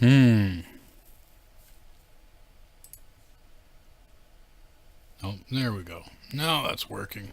Oh, there we go. Now that's working.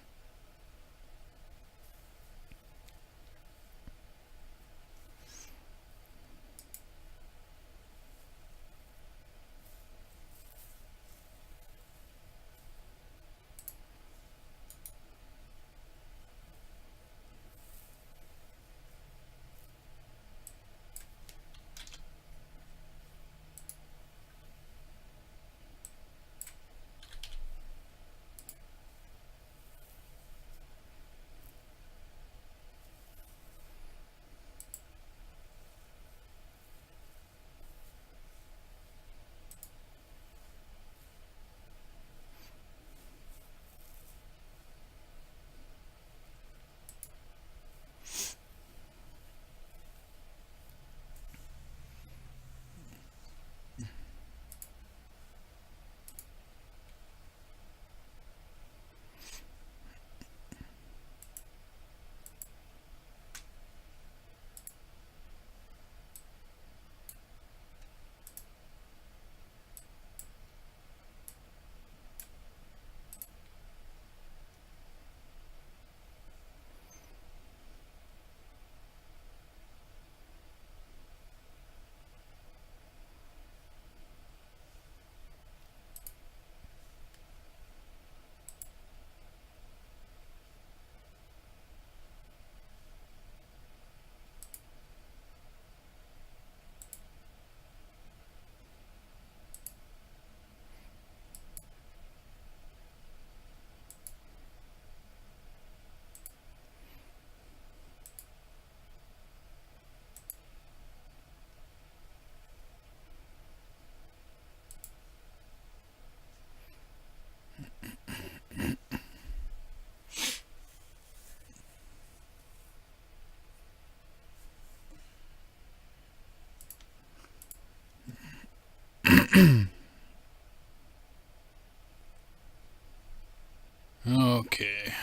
Okay.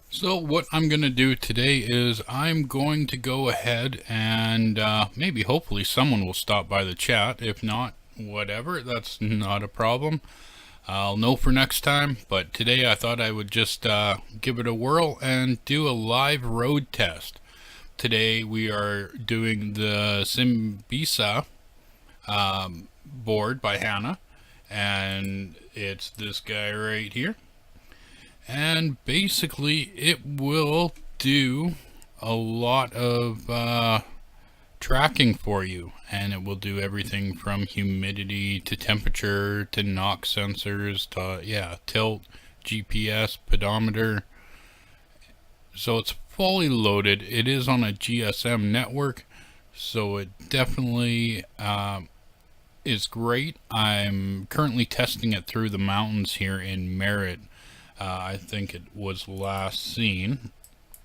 So what I'm going to do today is I'm going to go ahead and maybe hopefully someone will stop by the chat. If not, whatever, that's not a problem. I'll know for next time, but today I thought I would just give it a whirl and do a live road test. Today we are doing the Symbisa board by Hanhaa, and it's this guy right here. And basically it will do a lot of tracking for you, and it will do everything from humidity to temperature to knock sensors to tilt, GPS, pedometer. So it's fully loaded. It is on a GSM network, so it definitely is great. I'm currently testing it through the mountains here in Merritt. I think it was last seen.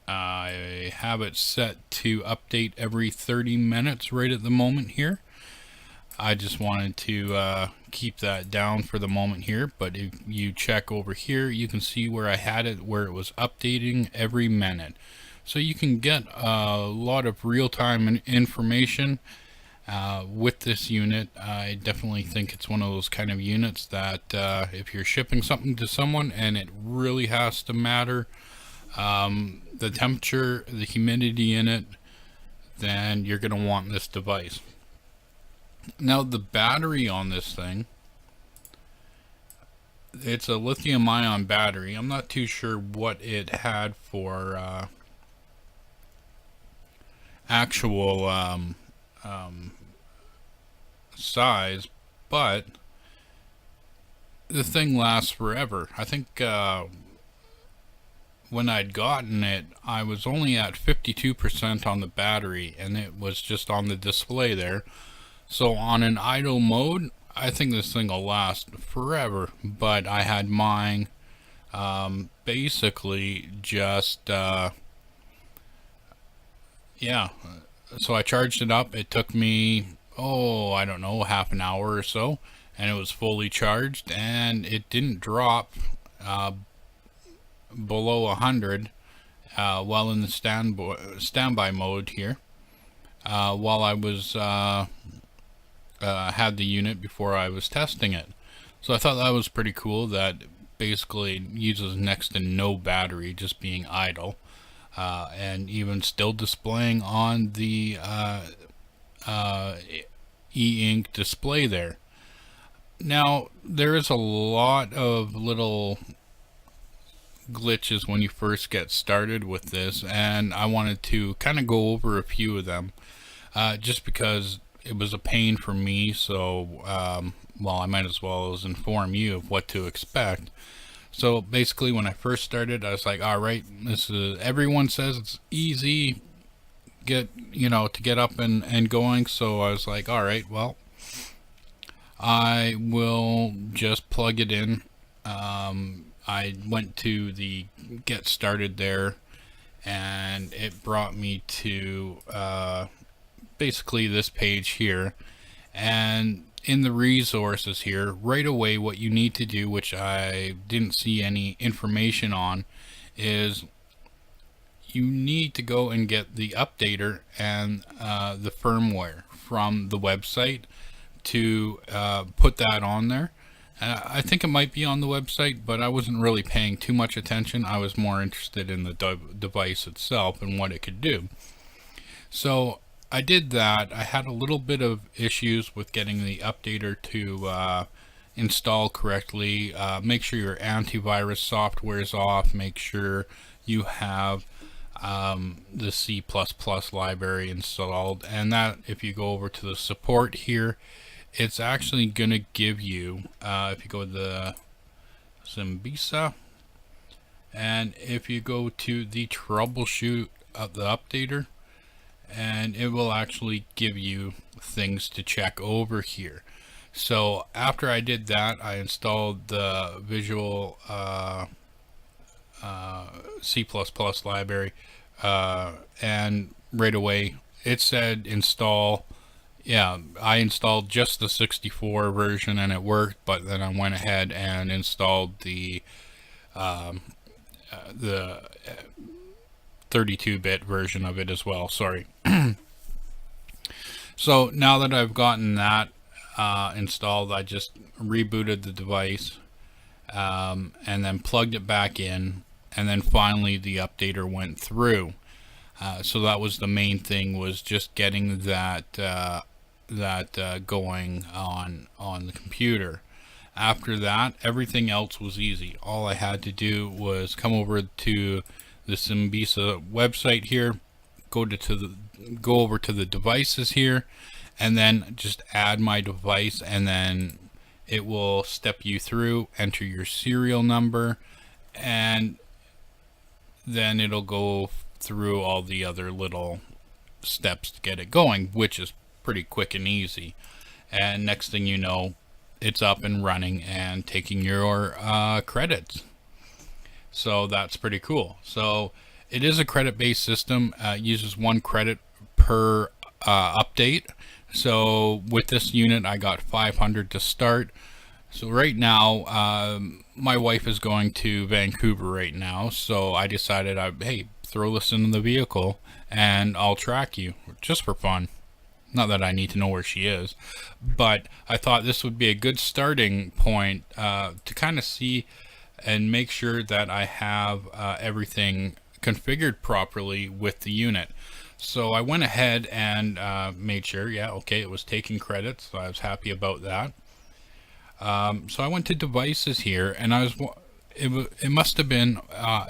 I have it set to update every 30 minutes right at the moment here. I just wanted to keep that down for the moment here, but if you check over here, you can see where I had it, where it was updating every minute. So you can get a lot of real-time information with this unit. I definitely think it's one of those kind of units that if you're shipping something to someone and it really has to matter, the temperature, the humidity in it, then you're going to want this device. Now the battery on this thing, it's a lithium ion battery. I'm not too sure what it had for actual size, but the thing lasts forever. I think when I'd gotten it, I was only at 52% on the battery, and it was just on the display there. So on an idle mode, I think this thing will last forever, but I had mine basically just so I charged it up. It took me oh, I don't know, half an hour or so, and it was fully charged, and it didn't drop uh, below 100 while in the standby mode here, while I was had the unit before I was testing it. So I thought that was pretty cool, that basically uses next to no battery, just being idle, and even still displaying on the e-ink display there. Now, there is a lot of little glitches when you first get started with this, and I wanted to kind of go over a few of them, just because it was a pain for me. So well, I might as well as inform you of what to expect. So basically, when I first started, I was like, all right, this is, everyone says it's easy, to get up and going. So I was like, all right, well, I will just plug it in. I went to the get started there, and it brought me to basically this page here. And in the resources here, right away, what you need to do, which I didn't see any information on, is you need to go and get the updater and the firmware from the website to put that on there. I think it might be on the website, but I wasn't really paying too much attention. I was more interested in the device itself and what it could do. So I did that. I had a little bit of issues with getting the updater to install correctly. Make sure your antivirus software is off. Make sure you have the C++ library installed. And that, if you go over to the support here, it's actually going to give you, if you go to the Symbisa, and if you go to the troubleshoot of the updater, and it will actually give you things to check over here. So after I did that, I installed the Visual C++ library, and right away it said install. Yeah, I installed just the 64 version and it worked, but then I went ahead and installed the 32-bit version of it as well. Sorry. So now that I've gotten that installed, I just rebooted the device, and then plugged it back in, and then finally the updater went through. So that was the main thing, was just getting that going on the computer. After that, everything else was easy. All I had to do was come over to the Symbisa website here, go over to the devices here, and then just add my device, and then it will step you through, enter your serial number, and then it'll go through all the other little steps to get it going, which is pretty quick and easy. And next thing you know, it's up and running and taking your credits. So that's pretty cool. So it is a credit-based system. Uses 1 credit per update. So with this unit, I got 500 to start. So right now, my wife is going to Vancouver right now, so I decided, hey, throw this in the vehicle and I'll track you just for fun. Not that I need to know where she is, but I thought this would be a good starting point to kind of see and make sure that I have everything configured properly with the unit. So I went ahead and made sure, yeah, okay, it was taking credits, so I was happy about that. So I went to devices here, and it must have been,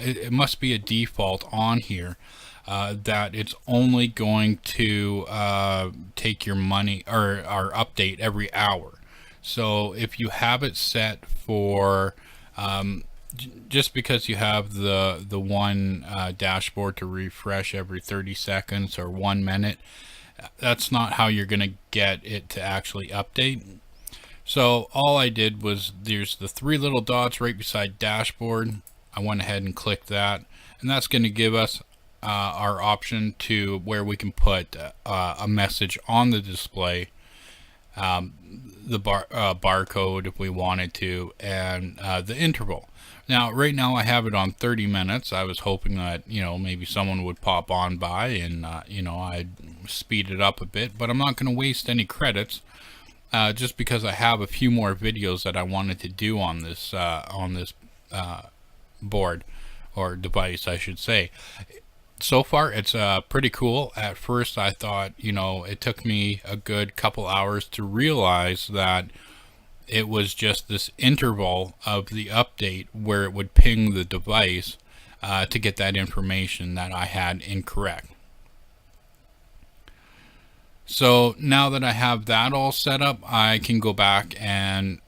it must be a default on here. That it's only going to take your money or update every hour. So if you have it set for just because you have the one dashboard to refresh every 30 seconds or 1 minute, that's not how you're going to get it to actually update. So all I did was, there's the 3 little dots right beside dashboard. I went ahead and clicked that, and that's going to give us our option to where we can put a message on the display, the barcode if we wanted to, and the interval. Now, right now I have it on 30 minutes. I was hoping that, maybe someone would pop on by and, I'd speed it up a bit, but I'm not going to waste any credits, just because I have a few more videos that I wanted to do on this board, or device, I should say. So far, it's pretty cool. At first, I thought, it took me a good couple hours to realize that it was just this interval of the update where it would ping the device to get that information that I had incorrect. So now that I have that all set up, I can go back and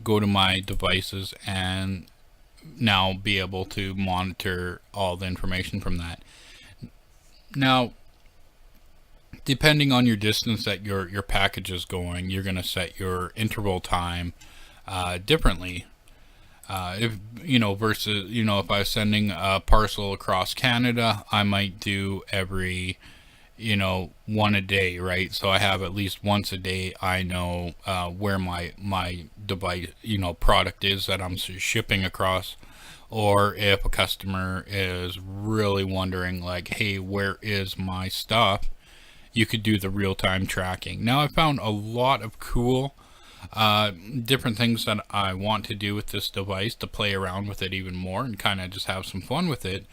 go to my devices and now be able to monitor all the information from that. Now, depending on your distance that your package is going, you're going to set your interval time differently. If versus if I was sending a parcel across Canada, I might do every one a day, right? So I have at least once a day. I know where my device product is that I'm shipping across. Or if a customer is really wondering, like, hey, where is my stuff? You could do the real-time tracking. Now, I found a lot of cool different things that I want to do with this device to play around with it even more and kind of just have some fun with it.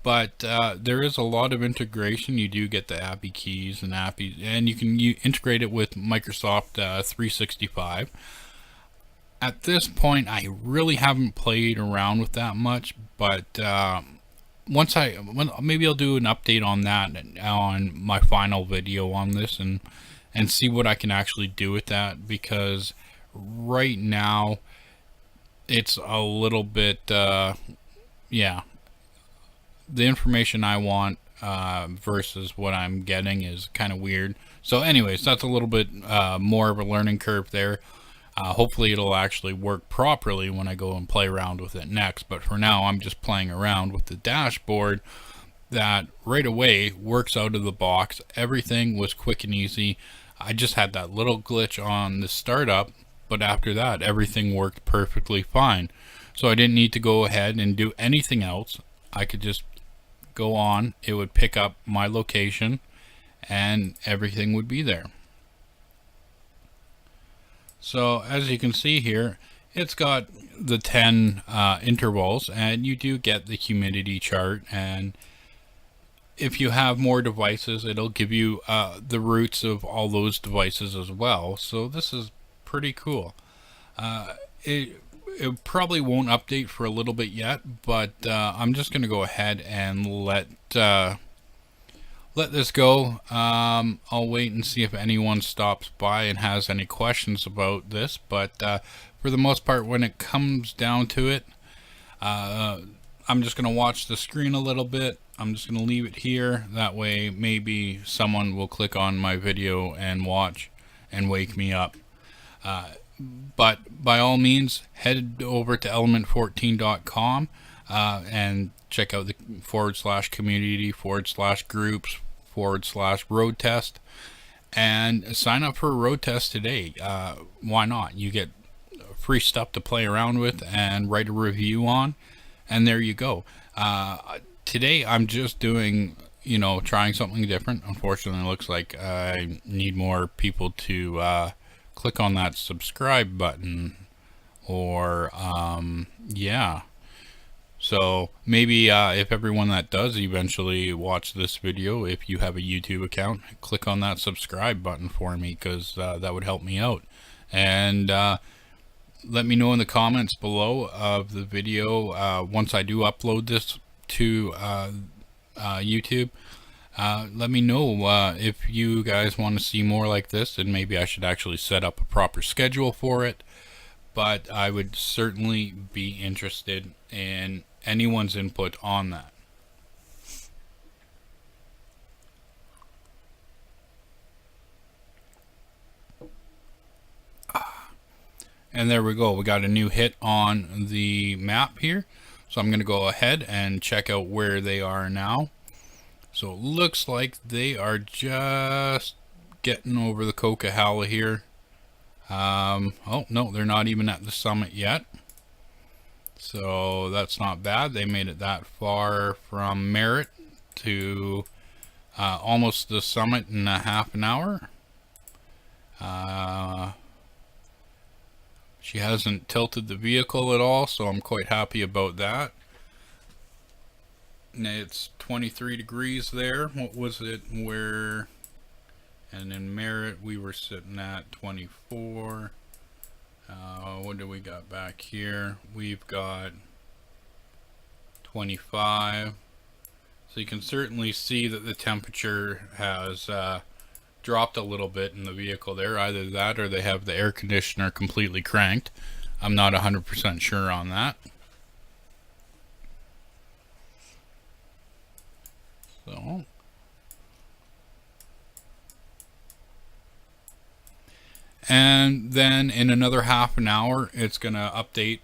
But there is a lot of integration. You do get the API keys and API, and you can integrate it with Microsoft 365. At this point, I really haven't played around with that much, but maybe I'll do an update on that on my final video on this, and see what I can actually do with that, because right now it's a little bit the information I want versus what I'm getting is kind of weird. So anyways, that's a little bit more of a learning curve there. Hopefully it'll actually work properly when I go and play around with it next. But for now, I'm just playing around with the dashboard that right away works out of the box. Everything was quick and easy. I just had that little glitch on the startup, but after that, everything worked perfectly fine. So I didn't need to go ahead and do anything else. I could just go on. It would pick up my location and everything would be there. So as you can see here, it's got the 10 intervals, and you do get the humidity chart. And if you have more devices, it'll give you the routes of all those devices as well. So this is pretty cool. It probably won't update for a little bit yet, but I'm just going to go ahead and let this go. I'll wait and see if anyone stops by and has any questions about this, but for the most part, when it comes down to it, I'm just going to watch the screen a little bit. I'm just going to leave it here. That way maybe someone will click on my video and watch and wake me up. But by all means, head over to element14.com and check out the /community/groups/road test and sign up for a road test today. Why not? You get free stuff to play around with and write a review on, and there you go. Today I'm just doing, trying something different. Unfortunately, it looks like I need more people to click on that subscribe button, or so maybe if everyone that does eventually watch this video, if you have a YouTube account, click on that subscribe button for me, because that would help me out. And let me know in the comments below of the video once I do upload this to YouTube. Let me know if you guys want to see more like this, and maybe I should actually set up a proper schedule for it. But I would certainly be interested in anyone's input on that. And there we go. We got a new hit on the map here. So I'm going to go ahead and check out where they are now. So it looks like they are just getting over the Coquihalla here. Oh, no, they're not even at the summit yet. So that's not bad. They made it that far from Merritt to almost the summit in a half an hour. She hasn't tilted the vehicle at all, so I'm quite happy about that. It's 23 degrees there. What was it where... And in Merritt, we were sitting at 24. What do we got back here? We've got 25. So you can certainly see that the temperature has dropped a little bit in the vehicle there. Either that or they have the air conditioner completely cranked. I'm not 100% sure on that. So... And then in another half an hour, it's going to update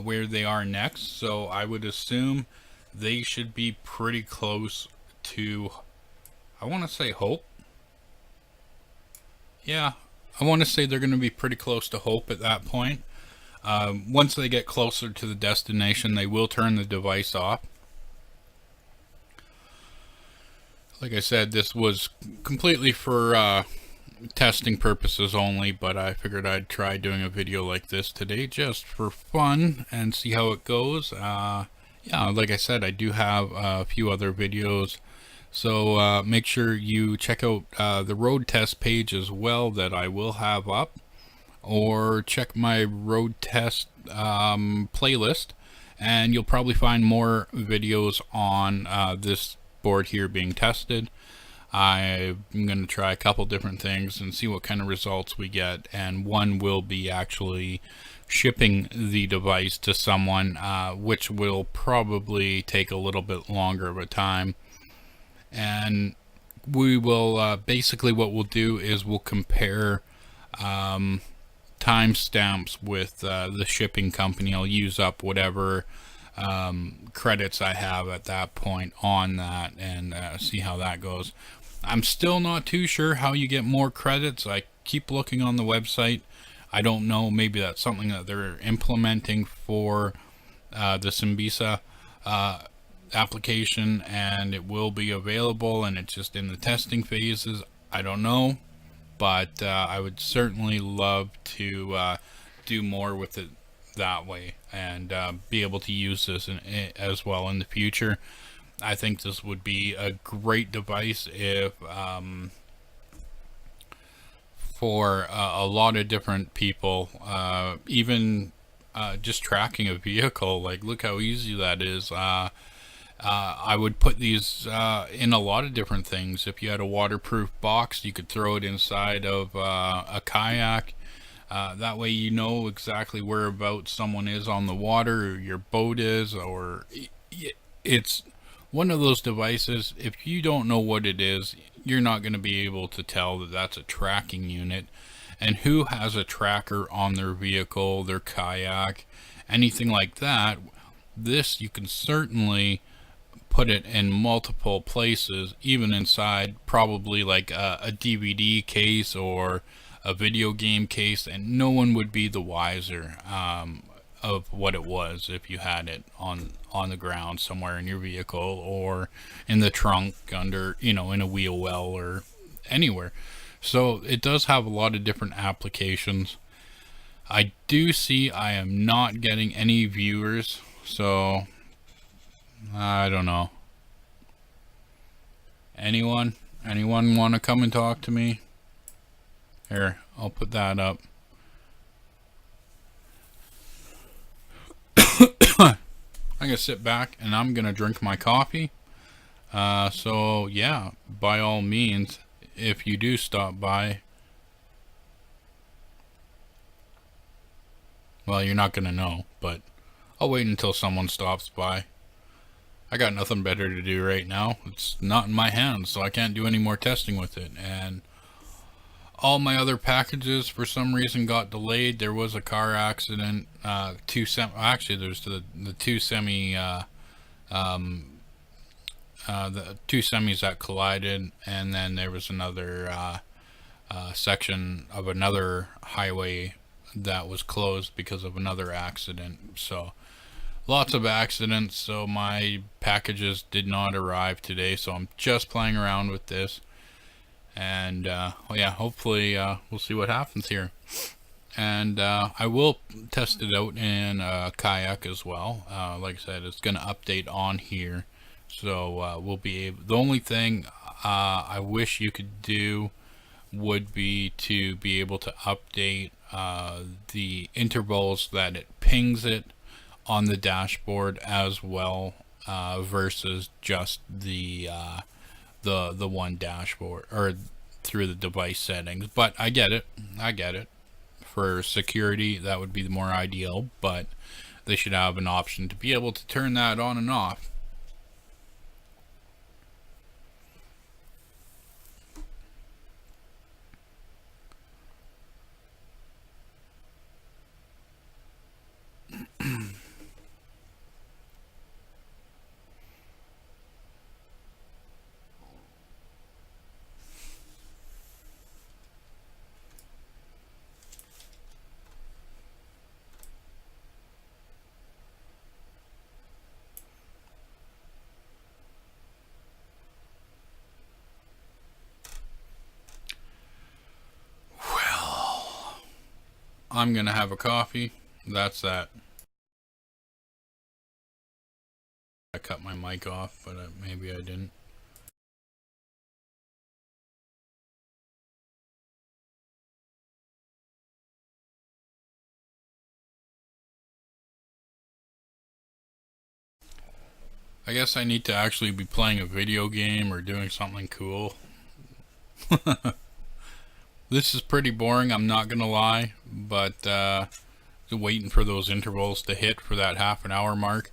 where they are next. So I would assume they should be pretty close to, I want to say Hope. Yeah, I want to say they're going to be pretty close to Hope at that point. Once they get closer to the destination, they will turn the device off. Like I said, this was completely for testing purposes only, but I figured I'd try doing a video like this today just for fun and see how it goes. Yeah, like I said, I do have a few other videos, so make sure you check out the road test page as well that I will have up, or check my road test playlist, and you'll probably find more videos on this board here being tested. I'm going to try a couple different things and see what kind of results we get, and one will be actually shipping the device to someone, which will probably take a little bit longer of a time. And we will basically, what we'll do is we'll compare timestamps with the shipping company. I'll use up whatever credits I have at that point on that, and see how that goes. I'm still not too sure how you get more credits. I keep looking on the website. I don't know, maybe that's something that they're implementing for the Symbisa application, and it will be available and it's just in the testing phases. I don't know, but I would certainly love to do more with it that way, and be able to use this as well in the future. I think this would be a great device if for a lot of different people, even just tracking a vehicle. Like, look how easy that is. I would put these in a lot of different things. If you had a waterproof box, you could throw it inside of a kayak. That way you know exactly whereabouts someone is on the water, or your boat is, or it's one of those devices. If you don't know what it is, you're not going to be able to tell that that's a tracking unit. And who has a tracker on their vehicle, their kayak, anything like that? This, you can certainly put it in multiple places, even inside probably like a DVD case or a video game case, and no one would be the wiser of what it was if you had it on the ground somewhere in your vehicle, or in the trunk under, in a wheel well, or anywhere. So it does have a lot of different applications. I do see I am not getting any viewers, so I don't know. Anyone want to come and talk to me? Here, I'll put that up. I'm gonna sit back and I'm gonna drink my coffee. So yeah, by all means, if you do stop by, well, you're not gonna know, but I'll wait until someone stops by. I got nothing better to do right now. It's not in my hands, so I can't do any more testing with it. And all my other packages for some reason got delayed. There was a car accident. Actually, there's the two the two semis that collided, and then there was another section of another highway that was closed because of another accident. So lots of accidents, so my packages did not arrive today, so I'm just playing around with this. And well, yeah, hopefully we'll see what happens here. And I will test it out in kayak as well. Like I said, it's going to update on here, so we'll be able. The only thing I wish you could do would be to be able to update the intervals that it pings it on the dashboard as well, versus just the one dashboard or through the device settings. But I get it. For security, that would be the more ideal, but they should have an option to be able to turn that on and off. I'm gonna have a coffee. That's that. I cut my mic off, but maybe I didn't. I guess I need to actually be playing a video game or doing something cool. This is pretty boring, I'm not gonna lie, but waiting for those intervals to hit for that half an hour mark.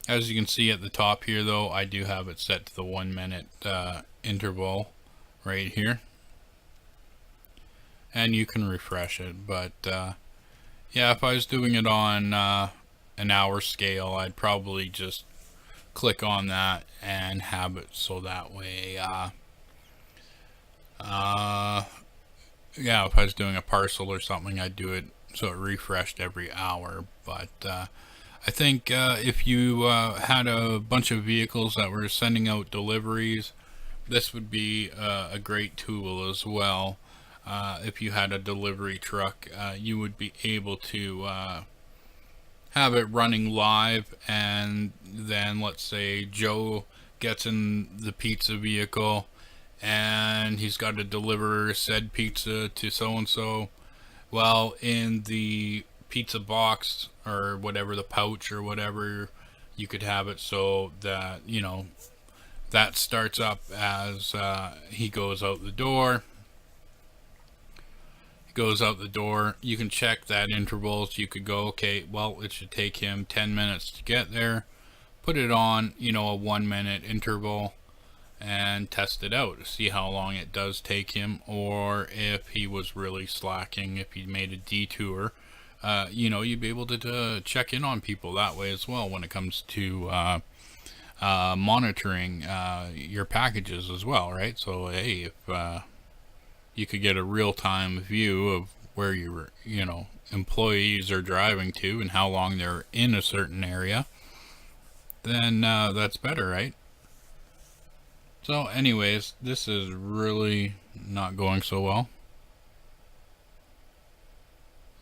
As you can see at the top here though, I do have it set to the 1 minute interval right here. And you can refresh it, but yeah, if I was doing it on an hour scale, I'd probably just click on that and have it so that way yeah, if I was doing a parcel or something, I'd do it so it refreshed every hour. But I think if you had a bunch of vehicles that were sending out deliveries, this would be a great tool as well. If you had a delivery truck, you would be able to have it running live, and then let's say Joe gets in the pizza vehicle and he's got to deliver said pizza to so and so. Well, in the pizza box or whatever, the pouch or whatever, you could have it so that, you know, that starts up as he goes out the door. You can check that intervals. You could go, okay, well, it should take him 10 minutes to get there. Put it on, you know, a 1 minute interval and test it out. See how long it does take him, or if he was really slacking, if he made a detour. You know, you'd be able to check in on people that way as well when it comes to monitoring your packages as well, right? So, hey, if you could get a real-time view of where your, you know, employees are driving to and how long they're in a certain area, then that's better, right? So anyways, this is really not going so well.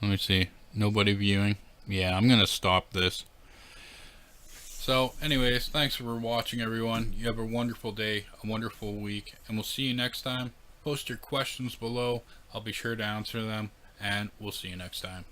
Let me see. Nobody viewing. Yeah, I'm gonna stop this. So anyways, thanks for watching, everyone. You have a wonderful day, a wonderful week, and we'll see you next time. Post your questions below. I'll be sure to answer them, and we'll see you next time.